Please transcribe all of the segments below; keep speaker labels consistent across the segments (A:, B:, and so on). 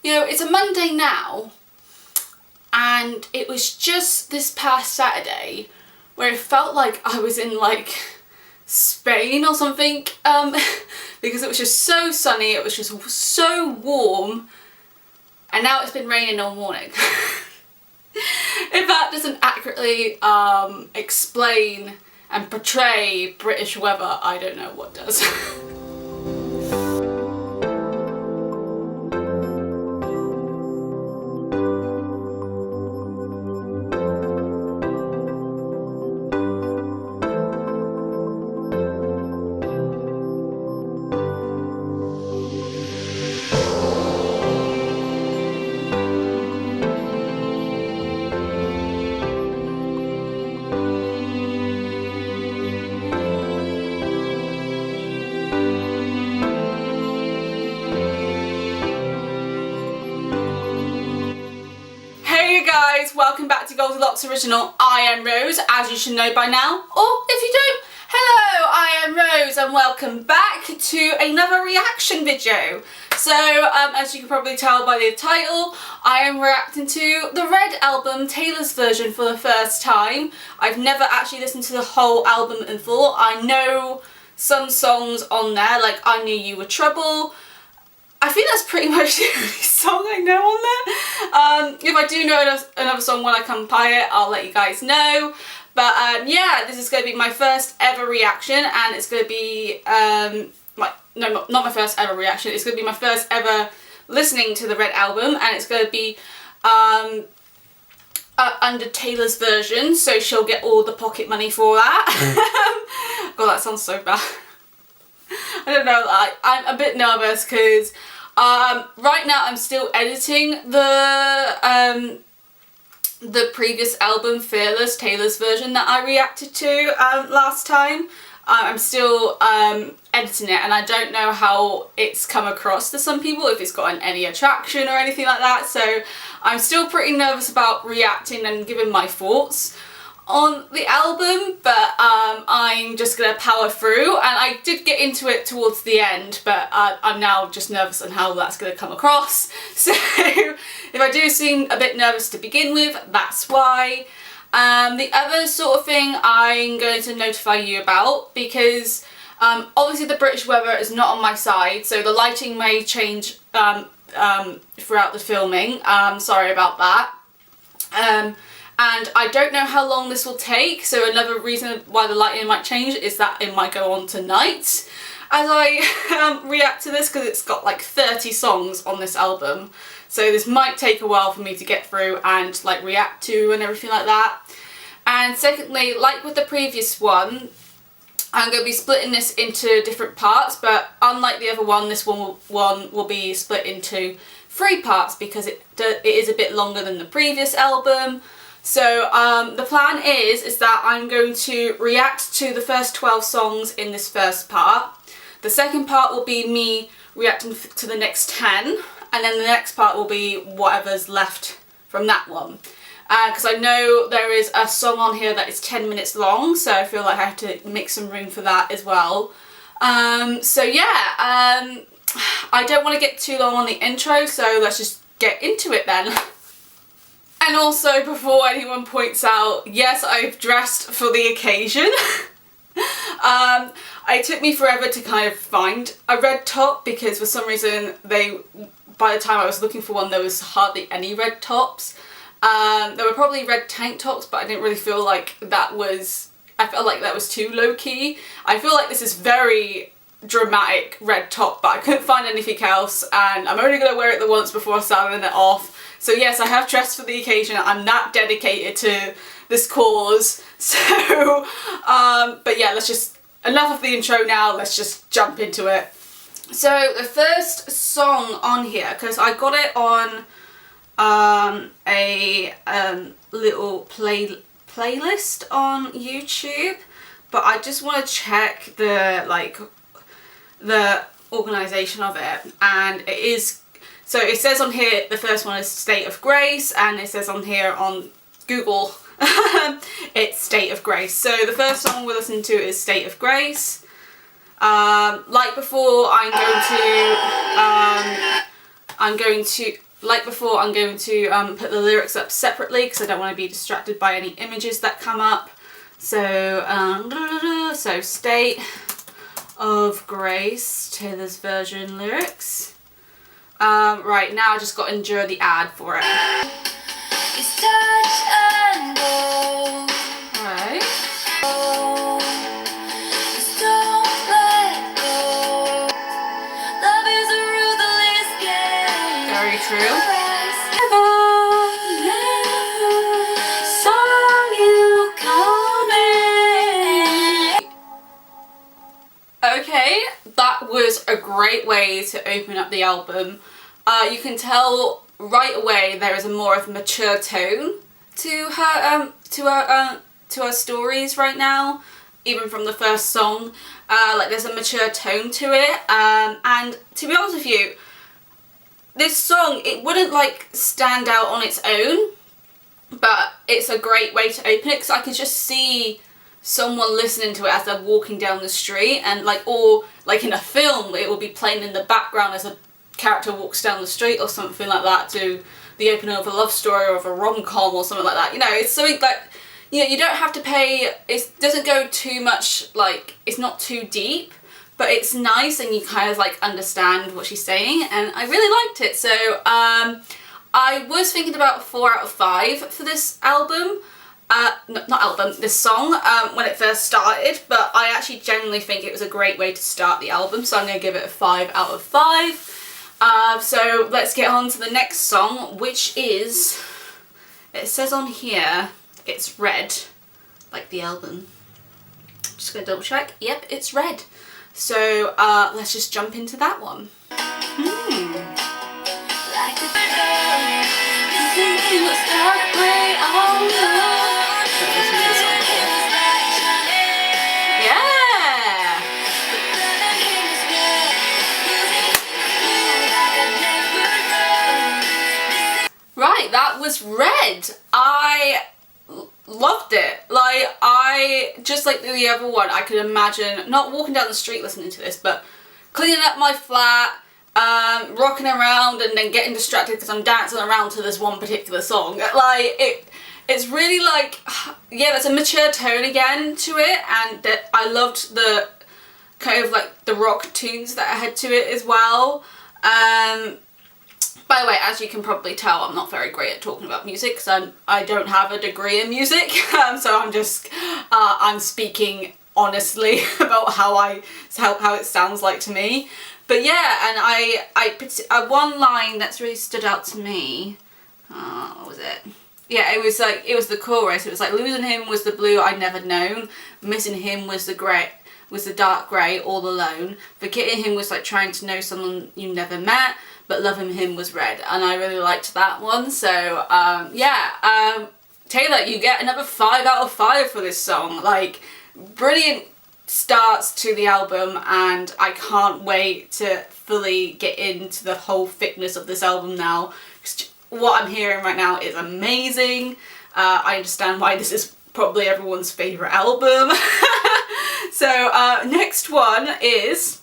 A: You know, it's a Monday now, and it was just this past Saturday where it felt like I was in like Spain or something, because it was just so sunny, it was just so warm, and now it's been raining all morning. If that doesn't accurately explain and portray British weather, I don't know what does. Guys, welcome back to Goldilocks Original. I am Rose, as you should know by now, or if you don't, hello, I am Rose and welcome back to another reaction video. So, as you can probably tell by the title, I am reacting to the Red album, Taylor's version, for the first time. I've never actually listened to the whole album in full. I know some songs on there, like I Knew You Were Trouble. I think that's pretty much the only song I know on there. If I do know another song when I come by it, I'll let you guys know. But yeah, this is going to be my first ever reaction, and it's going to be, not my first ever reaction, it's going to be my first ever listening to the Red album, and it's going to be under Taylor's version, so she'll get all the pocket money for that. God, that sounds so bad. I don't know, I'm a bit nervous because right now I'm still editing the previous album, Fearless, Taylor's version that I reacted to last time. I'm still editing it, and I don't know how it's come across to some people, if it's gotten any attraction or anything like that, so I'm still pretty nervous about reacting and giving my thoughts on the album, but I'm just gonna power through, and I did get into it towards the end, but I'm now just nervous on how that's gonna come across. So if I do seem a bit nervous to begin with, that's why. The other sort of thing I'm going to notify you about, because obviously the British weather is not on my side, so the lighting may change throughout the filming. Sorry about that. And I don't know how long this will take, so another reason why the lighting might change is that it might go on tonight as I react to this, because it's got like 30 songs on this album. So this might take a while for me to get through and like react to and everything like that. And secondly, like with the previous one, I'm going to be splitting this into different parts, but unlike the other one, this one will be split into 3 parts because it is a bit longer than the previous album. So the plan is that I'm going to react to the first 12 songs in this first part. The second part will be me reacting to the next 10, and then the next part will be whatever's left from that one. Because I know there is a song on here that is 10 minutes long, so I feel like I have to make some room for that as well. So yeah, I don't want to get too long on the intro, so let's just get into it then. And also, before anyone points out, yes, I've dressed for the occasion. It took me forever to kind of find a red top, because for some reason by the time I was looking for one, there was hardly any red tops. There were probably red tank tops, but I didn't really feel like that was, I felt like that was too low-key. I feel like this is very dramatic red top, but I couldn't find anything else, and I'm only going to wear it the once before selling it off. So yes, I have dressed for the occasion. I'm that dedicated to this cause. So, but yeah, enough of the intro now, let's just jump into it. So the first song on here, because I got it on a little playlist on YouTube, but I just want to check the organisation of it, and it is. So it says on here, the first one is State of Grace, and it says on here on Google, it's State of Grace. So the first song we're listening to is State of Grace. Like before, I'm going to like before, I'm going to put the lyrics up separately because I don't want to be distracted by any images that come up. So, so State of Grace, Taylor's version lyrics. Right, now I just got to endure the ad for it.
B: It's touch and go.
A: Right.
B: Just don't let go. Love is a ruthless game.
A: Very true.
B: Saw you coming.
A: Okay, that was a great way to open up the album. You can tell right away there is a more of a mature tone to her stories right now, even from the first song. Like there's a mature tone to it, and to be honest with you, this song, it wouldn't like stand out on its own, but it's a great way to open it because I could just see someone listening to it as they're walking down the street, and like, or like in a film it will be playing in the background as a character walks down the street or something like that, to the opening of a love story or of a rom-com or something like that. You know, it's something that, you know, you don't have to pay, it doesn't go too much, like, it's not too deep, but it's nice and you kind of like understand what she's saying, and I really liked it. So I was thinking about 4 out of 5 for this album. This song, when it first started, but I actually genuinely think it was a great way to start the album, so I'm going to give it a 5 out of 5. So let's get on to the next song, which is, it says on here, it's Red, like the album. Just going to double check, yep, it's Red. So let's just jump into that one. Right, that was Red. I loved it. Like, I, just like the other one, I could imagine not walking down the street listening to this, but cleaning up my flat, rocking around and then getting distracted because I'm dancing around to this one particular song. Like, it's really like, yeah, there's a mature tone again to it, and I loved the kind of like the rock tunes that I had to it as well. By the way, as you can probably tell, I'm not very great at talking about music because I don't have a degree in music, so I'm just I'm speaking honestly about how it sounds like to me. But yeah, and I one line that's really stood out to me. What was it? Yeah, it was the chorus. It was like, losing him was the blue I'd never known, missing him was the dark grey all alone, forgetting him was like trying to know someone you never met, but loving him was red. And I really liked that one. So yeah, Taylor, you get another 5 out of 5 for this song. Like, brilliant starts to the album, and I can't wait to fully get into the whole thickness of this album now. What I'm hearing right now is amazing. I understand why this is probably everyone's favourite album. So next one is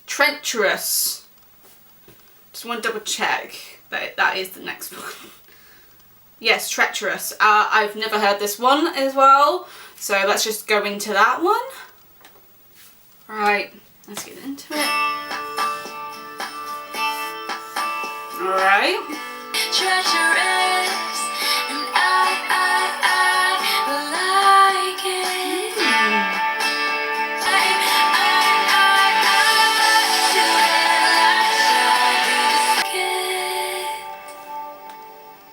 A: Treacherous. Just want to double check that that is the next one. Yes, Treacherous. I've never heard this one as well, so let's just go into that one. Right, let's get into it. Alright.
B: Treacherous, and I like it.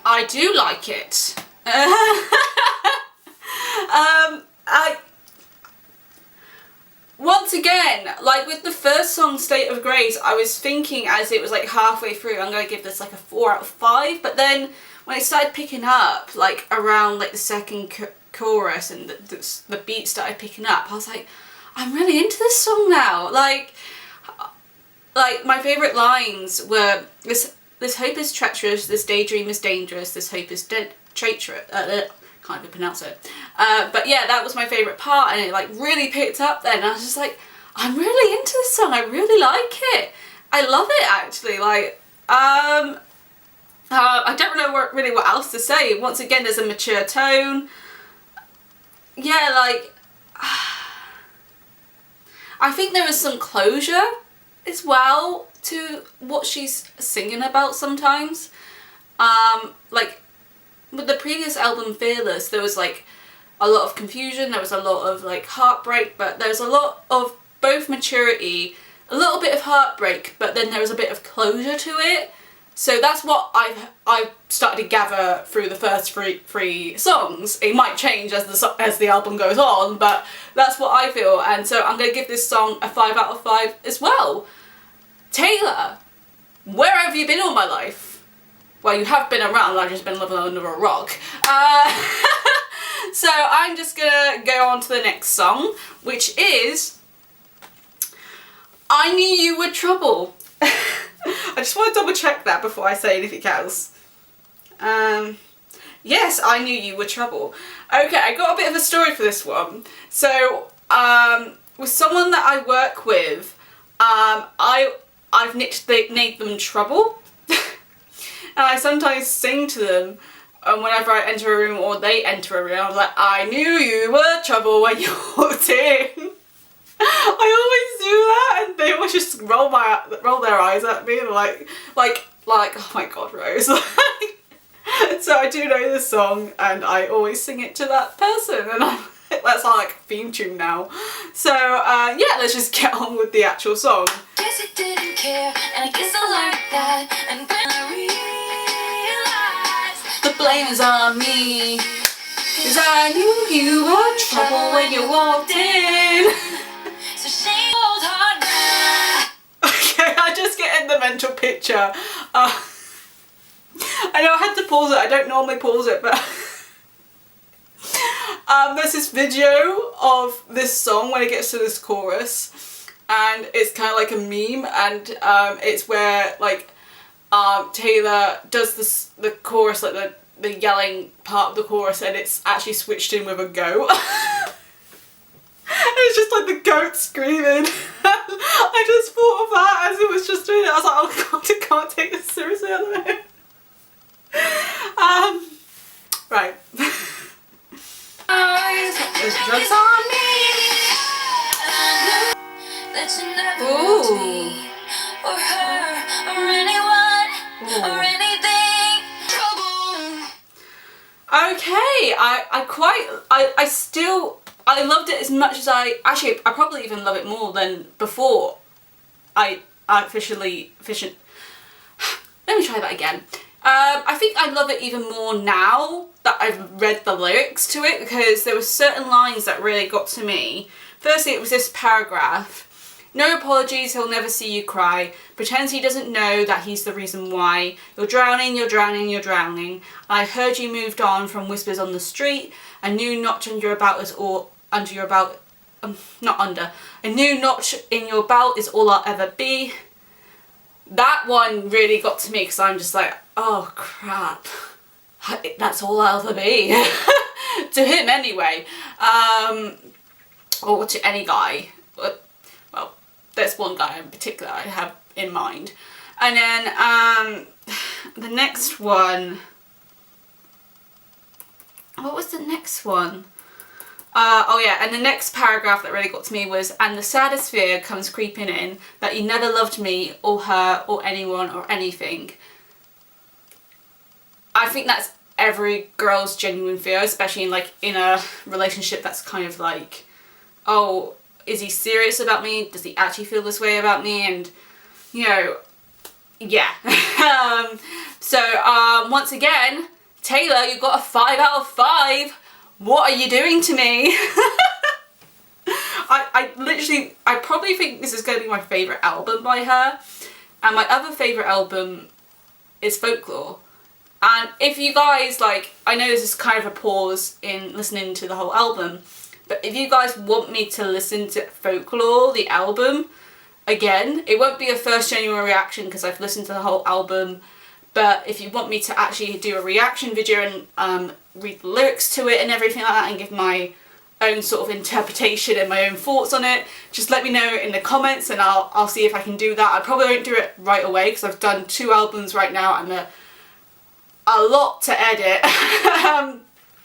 A: I do like it. Once again, like with the first song, State of Grace, I was thinking as it was like halfway through, I'm going to give this like a 4 out of 5, but then when it started picking up, like around like the second chorus and the beat started picking up, I was like, I'm really into this song now. Like my favourite lines were, this hope is treacherous, this daydream is dangerous, this hope is treacherous. Can't even pronounce it. But yeah, that was my favourite part, and it like really picked up then. I was just like, I'm really into this song. I really like it. I love it actually. Like, I don't know really what else to say. Once again, there's a mature tone. Yeah, like, I think there is some closure as well to what she's singing about sometimes. Like, with the previous album, Fearless, there was like a lot of confusion, there was a lot of like heartbreak, but there's a lot of both maturity, a little bit of heartbreak, but then there was a bit of closure to it. So that's what I've started to gather through the first three songs. It might change as the album goes on, but that's what I feel. And so I'm going to give this song a 5 out of 5 as well. Taylor, where have you been all my life? Well, you have been around, I've just been living under a rock. So I'm just going to go on to the next song, which is I Knew You Were Trouble. I just want to double check that before I say anything else. Yes, I Knew You Were Trouble. Okay, I got a bit of a story for this one. So, with someone that I work with, I've nicknamed them Trouble. And I sometimes sing to them whenever I enter a room or they enter a room. I'm like, I knew you were trouble when you walked in. I always do that, and they always just roll their eyes at me and like, oh my god, Rose. So I do know this song, and I always sing it to that person, and that's our like theme tune now. So yeah, let's just get on with the actual song.
B: Guess I didn't care, and I guess I learned that. And when I realized
A: The blame is on me, 'cause I knew you were trouble when you walked in.
B: so she goes hard now.
A: Okay, I just get in the mental picture. I know I had to pause it. I don't normally pause it, but there's this video of this song when it gets to this chorus, and it's kind of like a meme, and it's where like Taylor does the chorus, like the yelling part of the chorus, and it's actually switched in with a goat. It's just like the goat screaming. I just thought of that as it was just doing it. I was like, oh god, I can't take this seriously at the minute. Right. There's drugs on me.
B: That you never loved me, or her, or anyone, or anything. Trouble.
A: Okay, I loved it as much as I probably even love it more than before I officially. Let me try that again. I think I love it even more now that I've read the lyrics to it, because there were certain lines that really got to me. Firstly, it was this paragraph. No apologies, he'll never see you cry. Pretends he doesn't know that he's the reason why. You're drowning, you're drowning, you're drowning. I heard you moved on from whispers on the street. A new notch under your belt is all under your belt. Not under. A new notch in your belt is all I'll ever be. That one really got to me, because I'm just like, oh crap, that's all I'll ever be. To him anyway, or to any guy, but, well, there's one guy in particular I have in mind. And then the next one, what was the next one? Oh yeah, and the next paragraph that really got to me was, and the saddest fear comes creeping in, that you never loved me, or her, or anyone, or anything. I think that's every girl's genuine fear, especially in a relationship that's kind of like, oh, is he serious about me? Does he actually feel this way about me? And, you know, yeah. So, once again, Taylor, you got a 5 out of 5. What are you doing to me? I probably think this is going to be my favourite album by her. And my other favourite album is Folklore. And if you guys, like, I know this is kind of a pause in listening to the whole album, but if you guys want me to listen to Folklore, the album, again, it won't be a first genuine reaction because I've listened to the whole album, but if you want me to actually do a reaction video and read the lyrics to it and everything like that and give my own sort of interpretation and my own thoughts on it, just let me know in the comments and I'll see if I can do that. I probably won't do it right away because I've done 2 albums right now and a lot to edit.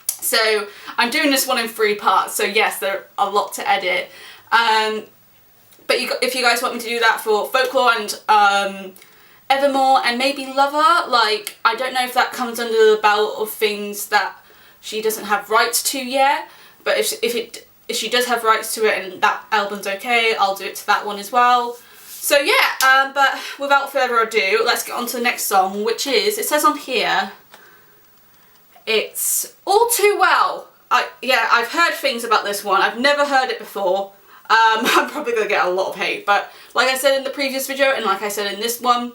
A: So I'm doing this one in 3 parts, so yes, there are a lot to edit. But if you guys want me to do that for Folklore and Evermore and maybe Lover, like, I don't know if that comes under the belt of things that she doesn't have rights to yet, but if she does have rights to it and that album's okay, I'll do it to that one as well. So yeah, but without further ado, let's get on to the next song, which is, it says on here, it's All Too Well. I've heard things about this one. I've never heard it before. I'm probably going to get a lot of hate, but like I said in the previous video and like I said in this one,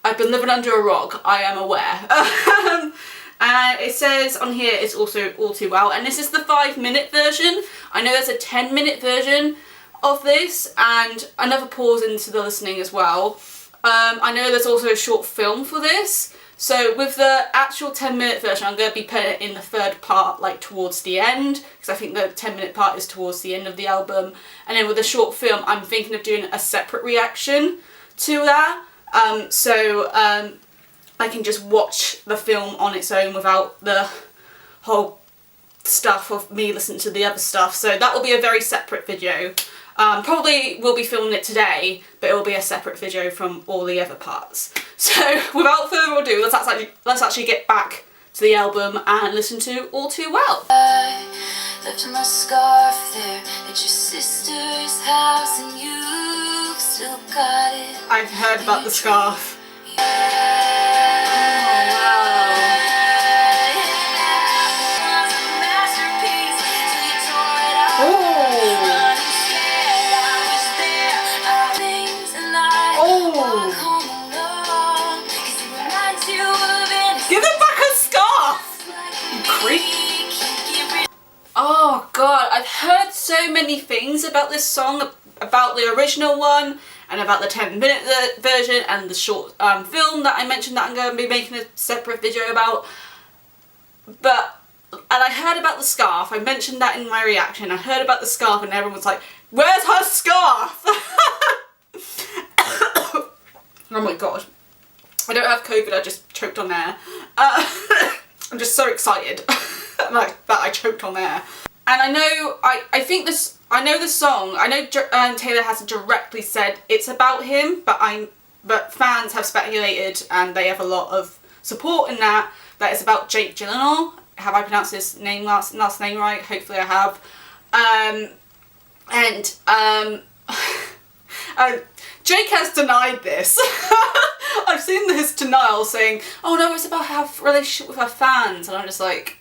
A: I've been living under a rock, I am aware. And it says on here it's also All Too Well, and this is the 5-minute version. I know there's a 10-minute version of this and another pause into the listening as well. I know there's also a short film for this. So with the actual 10-minute version, I'm going to be putting it in the 3rd part, like towards the end, because I think the 10-minute part is towards the end of the album. And then with the short film, I'm thinking of doing a separate reaction to that. So I can just watch the film on its own without the whole stuff of me listening to the other stuff. So that will be a very separate video. Probably will be filming it today, but it will be a separate video from all the other parts. So without further ado, let's actually get back to the album and listen to All Too Well.
B: I left my scarf there at your sister's house and you've still got it.
A: I've heard about the scarf. Oh god, I've heard so many things about this song, about the original one and about the 10-minute version and the short film that I mentioned that I'm going to be making a separate video about. And I heard about the scarf, I mentioned that in my reaction. I heard about the scarf and everyone was like, where's her scarf? Oh my god. I don't have COVID, I just choked on air. I'm just so excited like that I choked on air. And I know, I know the song, I know Taylor hasn't directly said it's about him, but fans have speculated and they have a lot of support in that it's about Jake Gyllenhaal. Have I pronounced his name last name right? Hopefully I have. Jake has denied this. I've seen his denial saying, oh no, it's about her relationship with her fans, and I'm just like,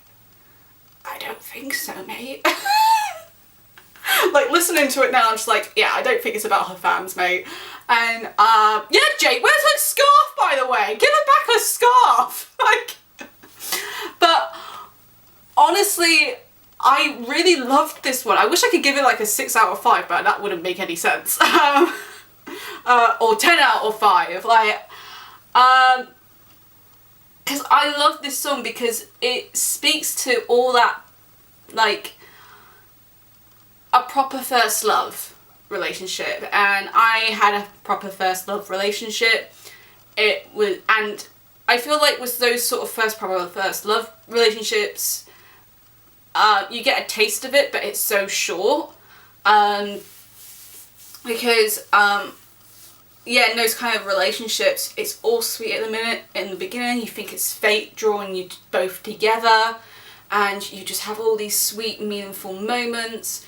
A: I don't think so, mate. Like, listening to it now, I'm just like, yeah, I don't think it's about her fans, mate. And, yeah, Jake, where's her scarf, by the way? Give her back her scarf! Like, but, honestly, I really loved this one. I wish I could give it, like, a 6 out of 5, but that wouldn't make any sense. Or 10 out of 5, like, because I love this song because it speaks to all that, like, a proper first love relationship, and I had a proper first love relationship. It was, and I feel like with those sort of proper first love relationships, you get a taste of it, but it's so short, because, yeah, in those kind of relationships, it's all sweet at the minute, in the beginning, you think it's fate drawing you both together, and you just have all these sweet, meaningful moments,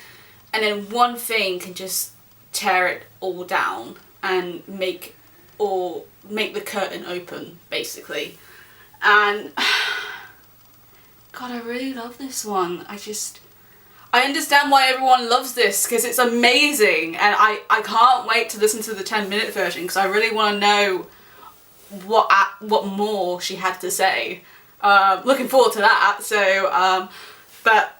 A: and then one thing can just tear it all down, and make the curtain open, basically. And, God, I really love this one. I understand why everyone loves this, because it's amazing, and I can't wait to listen to the 10-minute version, because I really want to know what more she had to say. Looking forward to that. So, but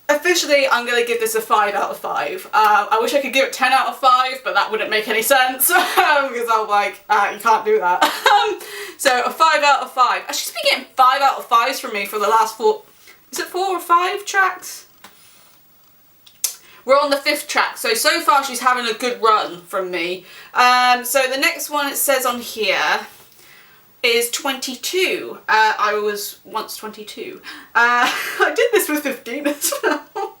A: officially I'm going to give this a 5 out of 5. I wish I could give it 10 out of 5, but that wouldn't make any sense, because I'm like, you can't do that. So a 5 out of 5. She's been getting 5 out of 5s from me for the last 4 or 5 tracks? We're on the 5th track, so far she's having a good run from me. So the next one, it says on here, is 22. I was once 22. I did this with 15 as well.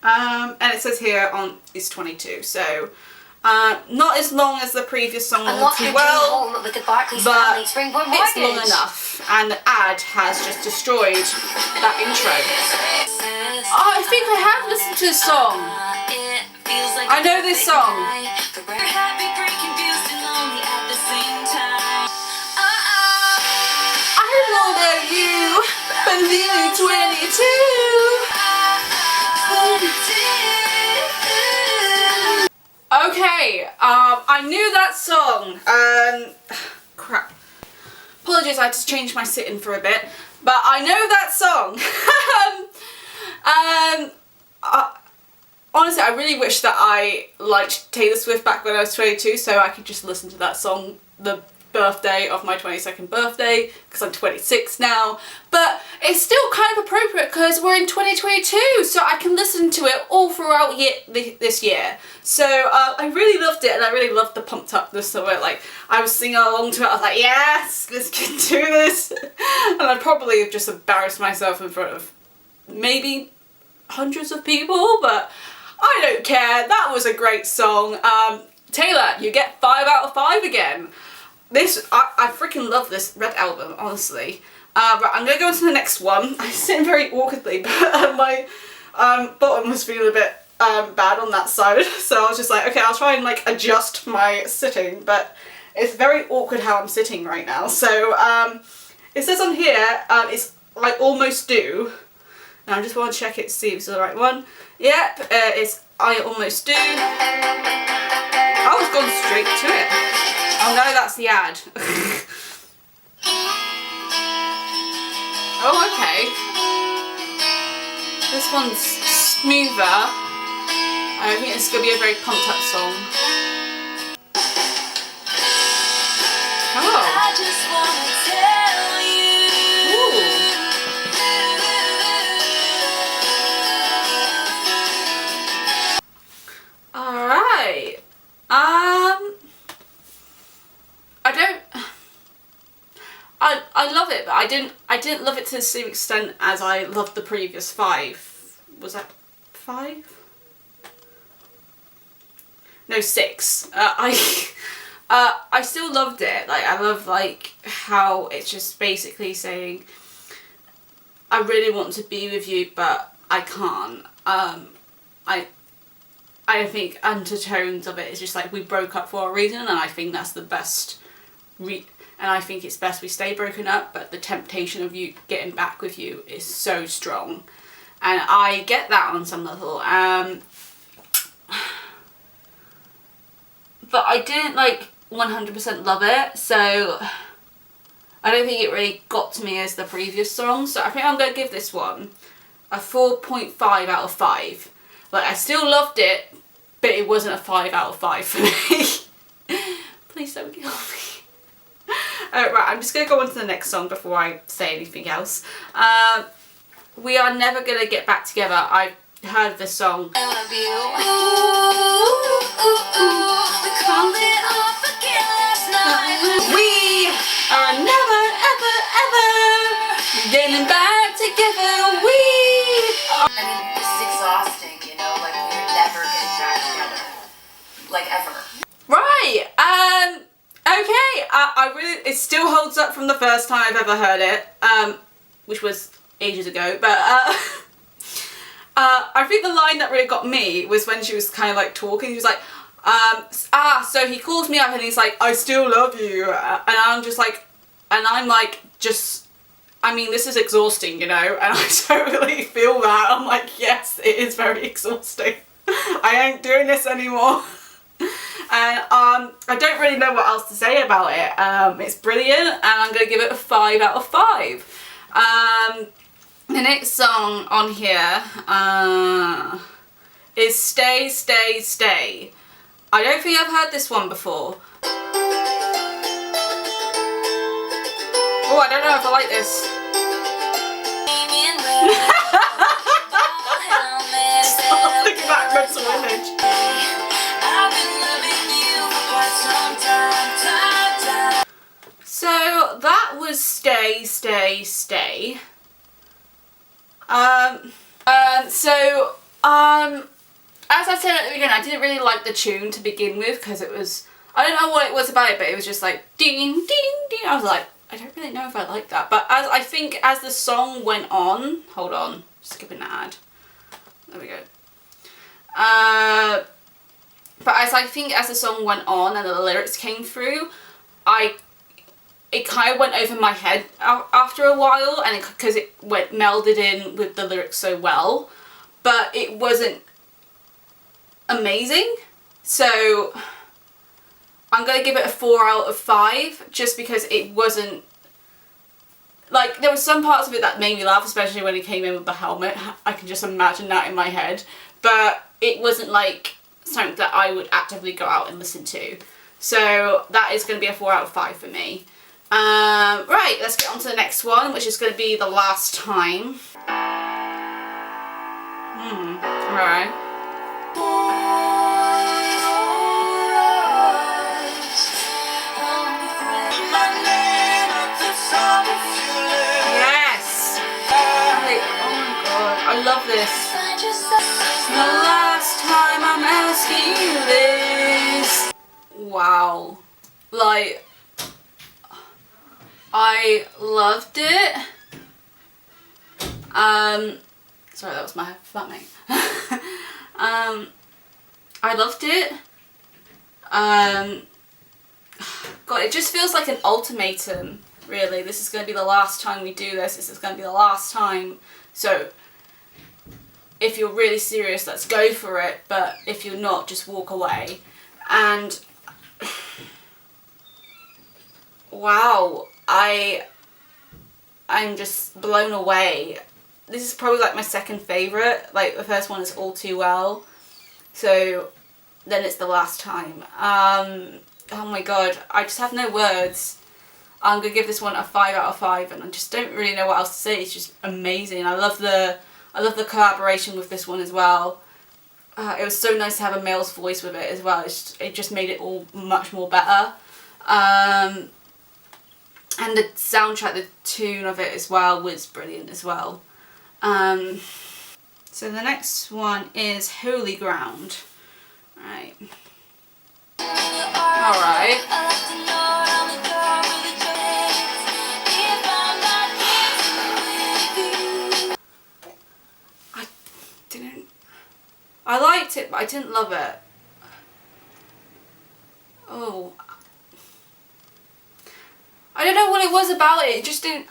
A: And it says here on is 22. So not as long as the previous song on 12, but it's long enough. And the ad has just destroyed that intro. Oh, I think I have listened to this song. I know this song. I know that you, but nearly 22. Okay, I knew that song. Crap. Apologies, I had to change my sit-in for a bit, but I know that song. Honestly, I really wish that I liked Taylor Swift back when I was 22, so I could just listen to that song the birthday of my 22nd birthday, because I'm 26 now. But it's still kind of appropriate because we're in 2022, so I can listen to it all throughout this year. So I really loved it, and I really loved the pumped upness of it. Like, I was singing along to it, I was like, yes, let's get do this. And I'd probably have just embarrassed myself in front of maybe hundreds of people, but I don't care. That was a great song. Taylor, you get 5 out of 5 again. I freaking love this Red album, honestly. Right, I'm gonna go on to the next one. I'm sitting very awkwardly, but my bottom was feeling a bit bad on that side, so I was just like, okay, I'll try and like adjust my sitting, but it's very awkward how I'm sitting right now. So it says on here, it's I Almost Do. And I just want to check it to see if it's the right one. Yep, it's I Almost Do. I was going straight to it. Oh no, that's the ad. Oh, okay. This one's smoother. I think it's going to be a very pumped up song. Oh. I just want to tell you. Ooh. Alright. I love it, but I didn't love it to the same extent as I loved the previous 5. Was that 5? No, 6. I still loved it. Like, I love like how it's just basically saying, I really want to be with you, but I can't. I think undertones of it is just like, we broke up for a reason, and I think that's the best. And I think it's best we stay broken up, but the temptation of you getting back with you is so strong. And I get that on some level. But I didn't like 100% love it, so I don't think it really got to me as the previous song. So I think I'm going to give this one a 4.5 out of 5. Like, I still loved it, but it wasn't a 5 out of 5 for me. Please don't kill me. Right, I'm just going to go on to the next song before I say anything else. We Are Never Gonna Get Back Together. I heard this song. I love you. We called it off again last night. We are never, ever, ever getting back together. I mean, this is exhausting, you know? Like, we're never getting back together. Like, ever. Right, okay, it still holds up from the first time I've ever heard it, which was ages ago, but I think the line that really got me was when she was kind of like talking. She was like, so he calls me up and he's like, I still love you, and I'm just like, and I'm like, just, I mean, this is exhausting, you know, and I totally feel that. I'm like, yes, it is very exhausting. I ain't doing this anymore. And I don't really know what else to say about it. It's brilliant, and I'm going to give it a 5 out of 5. The next song on here is Stay, Stay, Stay. I don't think I've heard this one before. Oh, I don't know if I like this. Stop looking at that mental image. So that was Stay, Stay, Stay. As I said at the beginning, I didn't really like the tune to begin with because it was, I don't know what it was about it, but it was just like ding, ding, ding. I was like, I don't really know if I like that. But I think as the song went on, hold on, skipping the ad. There we go. But as the song went on and the lyrics came through, it kind of went over my head after a while, and because it went melded in with the lyrics so well, but it wasn't amazing. So I'm gonna give it a 4 out of 5 just because it wasn't, like, there were some parts of it that made me laugh, especially when he came in with the helmet. I can just imagine that in my head, but it wasn't like something that I would actively go out and listen to. So that is going to be a 4 out of 5 for me. Right, let's get on to the next one, which is going to be The Last Time. Right. Yes! Like, oh my god, I love this. The last time I'm asking you this. Wow. Like, I loved it. Sorry, that was my flatmate. I loved it. God, it just feels like an ultimatum, really. This is going to be the last time we do this. This is going to be the last time. So, if you're really serious, let's go for it. But if you're not, just walk away. And wow, I'm just blown away. This is probably like my second favourite. Like, the first one is All Too Well. So then it's The Last Time. Oh my god, I just have no words. I'm going to give this one a 5 out of 5, and I just don't really know what else to say. It's just amazing. I love the collaboration with this one as well. It was so nice to have a male's voice with it as well. It just made it all much more better. And the soundtrack, the tune of it as well was brilliant as well. So the next one is Holy Ground. Right. Alright. I liked it, but I didn't love it. Oh. I don't know what it was about it. It just didn't.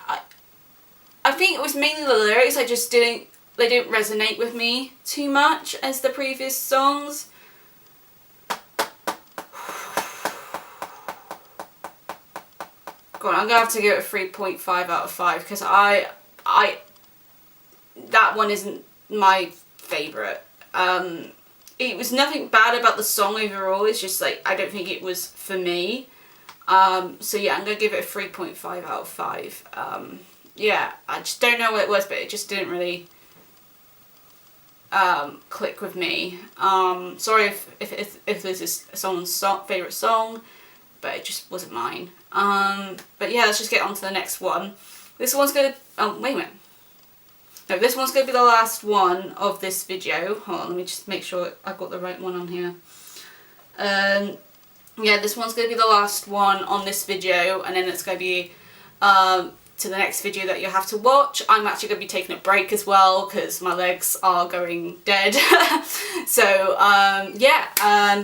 A: I think it was mainly the lyrics. They didn't resonate with me too much as the previous songs. God, I'm gonna have to give it a 3.5 out of 5 because that one isn't my favourite. It was nothing bad about the song overall. It's just like I don't think it was for me. So yeah, I'm gonna give it a 3.5 out of 5. Yeah, I just don't know what it was, but it just didn't really click with me. Sorry if this is someone's favourite song, but it just wasn't mine. But yeah, let's just get on to the next one. This one's gonna, oh wait a minute. No, this one's gonna be the last one of this video. Hold on, let me just make sure I got the right one on here. Yeah, this one's gonna be the last one on this video, and then it's gonna be to the next video that you have to watch. I'm actually going to be taking a break as well because my legs are going dead. So yeah,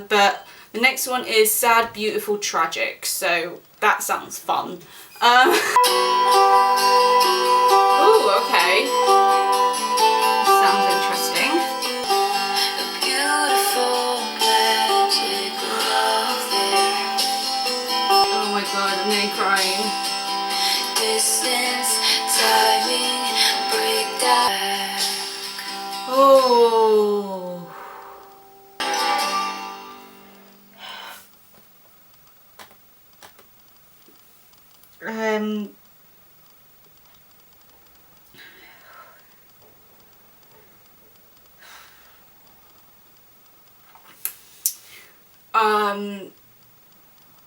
A: but the next one is Sad, Beautiful, Tragic, so that sounds fun. Ooh, okay. Sounds interesting. Oh my god, I'm nearly crying. Distance, timing, breakdown. Oh.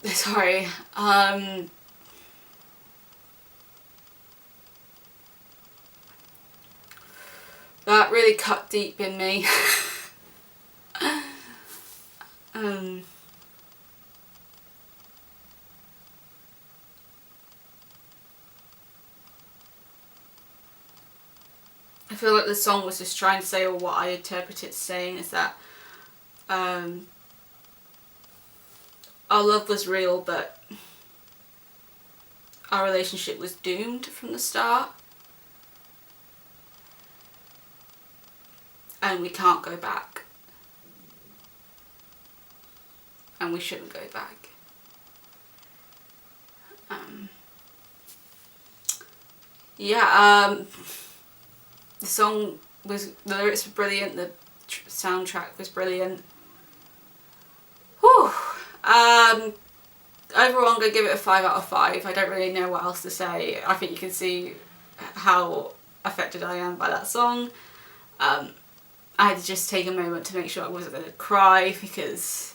A: Sorry. that really cut deep in me. I feel like the song was just trying to say, or what I interpret it saying is that our love was real, but our relationship was doomed from the start. And we can't go back. And we shouldn't go back. The song was, the lyrics were brilliant, the soundtrack was brilliant. Whew. Overall, I'm going to give it a 5 out of 5. I don't really know what else to say. I think you can see how affected I am by that song. I had to just take a moment to make sure I wasn't going to cry because,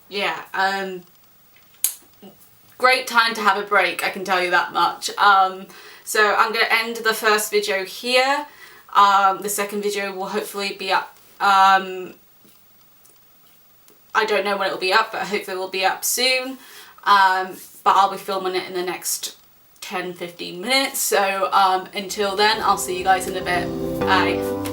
A: yeah, great time to have a break, I can tell you that much. So I'm going to end the first video here. The second video will hopefully be up. I don't know when it will be up, but hopefully it will be up soon. But I'll be filming it in the next 10-15 minutes. So until then, I'll see you guys in a bit. Bye.